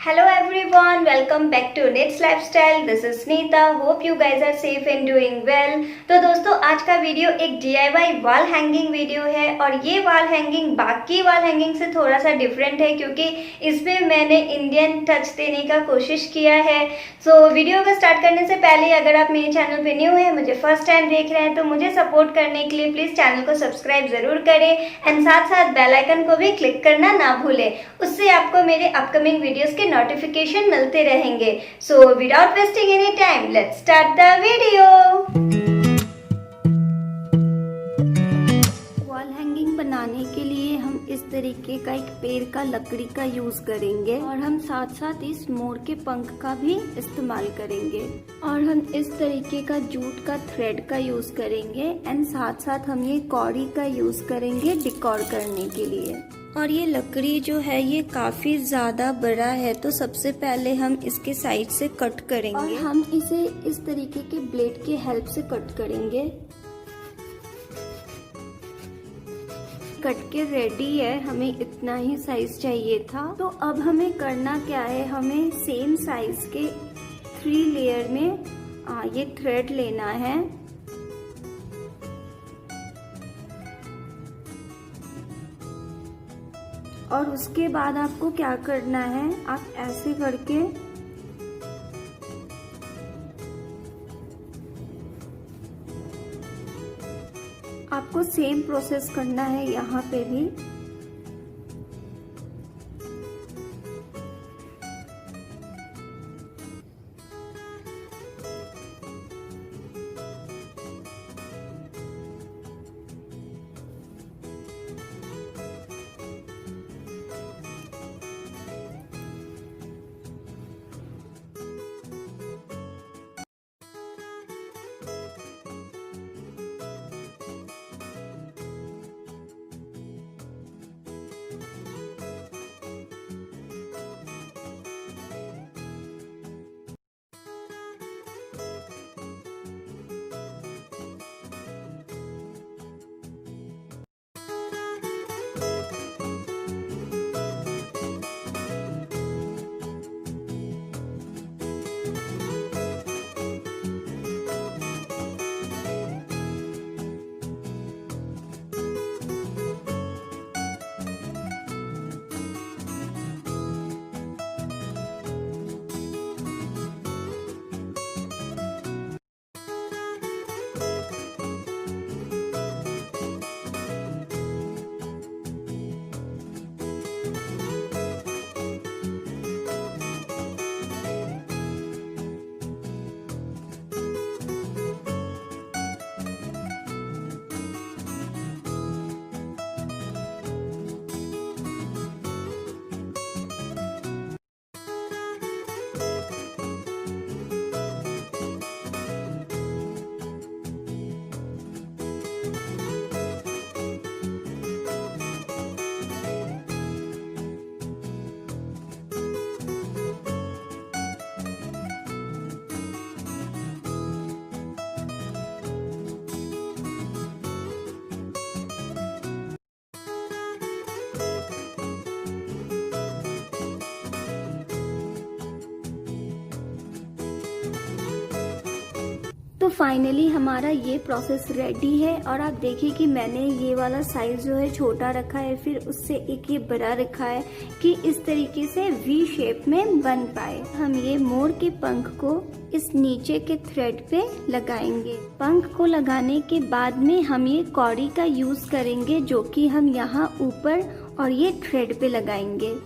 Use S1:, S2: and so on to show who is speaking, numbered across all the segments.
S1: Hello everyone, welcome back to Nitz LifeStyle. This is Nita. Hope you guys are safe and doing well. तो दोस्तों आज का video एक DIY wall hanging video है और ये वॉल हैंगिंग बाकी वॉल हैंगिंग से थोड़ा सा डिफरेंट है क्योंकि इसमें मैंने इंडियन टच देने का कोशिश किया है। सो वीडियो को स्टार्ट करने से पहले अगर आप मेरे चैनल पे न्यू है, मुझे फर्स्ट टाइम देख रहे हैं तो मुझे सपोर्ट करने के लिए प्लीज चैनल को सब्सक्राइब जरूर करें एंड साथ साथ बेल आइकन को भी क्लिक करना ना भूलें। उससे आपको मेरे अपकमिंग वीडियोस के नोटिफिकेशन मिलते रहेंगे। So without wasting any time let's start the video. Wall hanging बनाने के लिए हम इस तरीके का एक पेड़ का लकड़ी का यूज करेंगे और हम साथ साथ इस मोर के पंख का भी इस्तेमाल करेंगे और हम इस तरीके का जूट का थ्रेड का यूज करेंगे एंड साथ साथ हम ये कौड़ी का यूज करेंगे डेकोर करने के लिए। और ये लकड़ी जो है ये काफी ज्यादा बड़ा है तो सबसे पहले हम इसके साइड से कट करेंगे और हम इसे इस तरीके के ब्लेड के हेल्प से कट करेंगे। कट के रेडी है, हमें इतना ही साइज चाहिए था। तो अब हमें करना क्या है, हमें सेम साइज के 3 लेयर में ये थ्रेड लेना है और उसके बाद आपको क्या करना है, आप ऐसे करके आपको सेम प्रोसेस करना है यहाँ पे भी। तो फाइनली हमारा ये प्रोसेस रेडी है और आप देखिए कि मैंने ये वाला साइज जो है छोटा रखा है, फिर उससे एक ये बड़ा रखा है कि इस तरीके से वी शेप में बन पाए। हम ये मोर के पंख को इस नीचे के थ्रेड पे लगाएंगे। पंख को लगाने के बाद में हम ये कौड़ी का यूज करेंगे जो कि हम यहाँ ऊपर और ये थ्रेड पे लगाएंगे।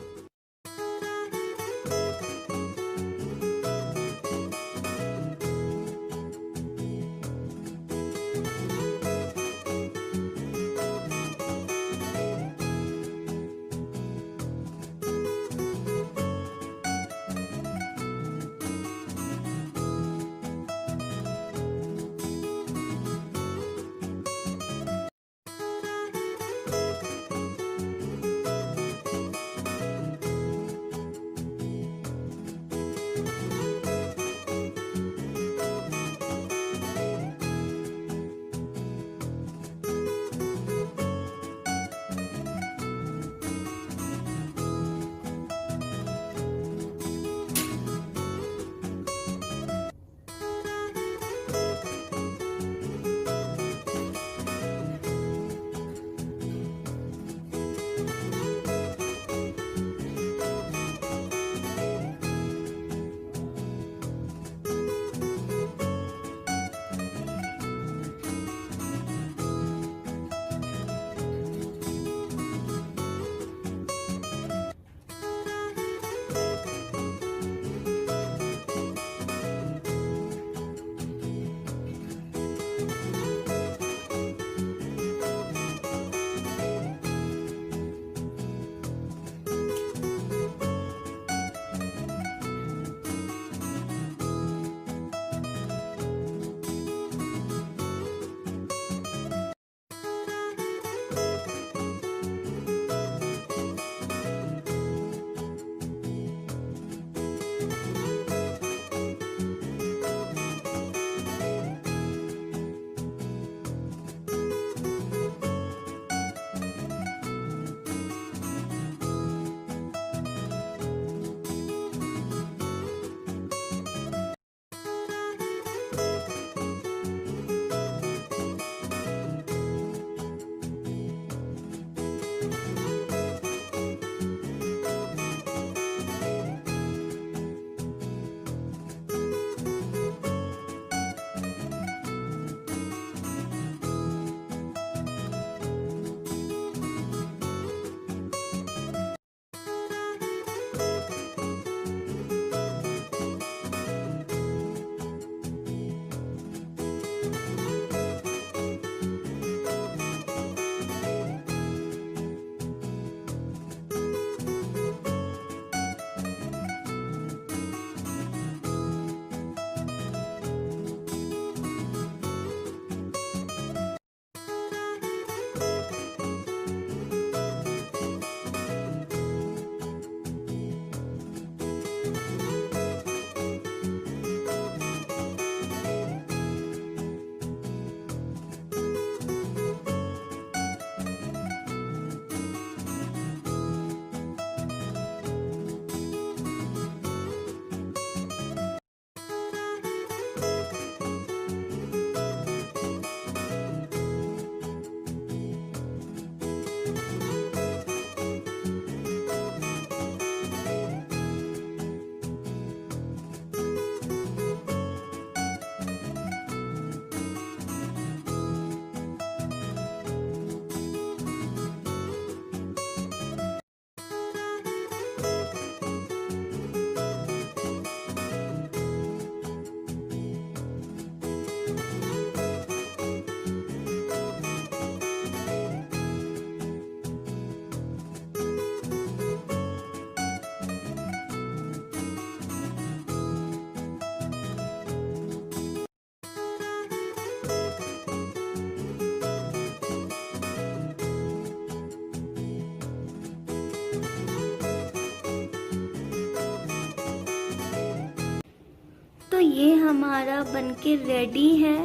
S1: तो ये हमारा बनके रेडी है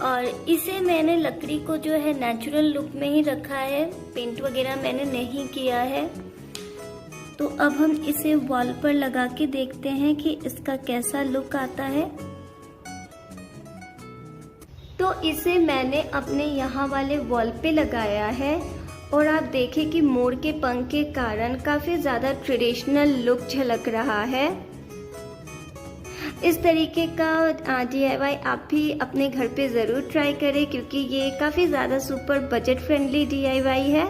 S1: और इसे मैंने लकड़ी को जो है नेचुरल लुक में ही रखा है, पेंट वगैरह मैंने नहीं किया है। तो अब हम इसे वॉल पर लगा के देखते हैं कि इसका कैसा लुक आता है। तो इसे मैंने अपने यहाँ वाले वॉल पे लगाया है और आप देखें कि मोर के पंख के कारण काफ़ी ज़्यादा ट्रेडिशनल लुक झलक रहा है। इस तरीके का DIY आप भी अपने घर पे ज़रूर ट्राई करें क्योंकि ये काफ़ी ज़्यादा सुपर बजट फ्रेंडली DIY है।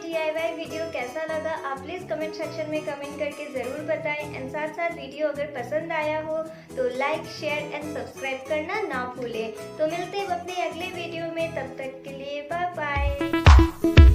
S1: DIY वीडियो कैसा लगा आप प्लीज़ कमेंट सेक्शन में कमेंट करके ज़रूर बताएं एंड साथ साथ वीडियो अगर पसंद आया हो तो लाइक शेयर एंड सब्सक्राइब करना ना भूलें। तो मिलते हैं अपने अगले वीडियो में, तब तक के लिए बाय बाय।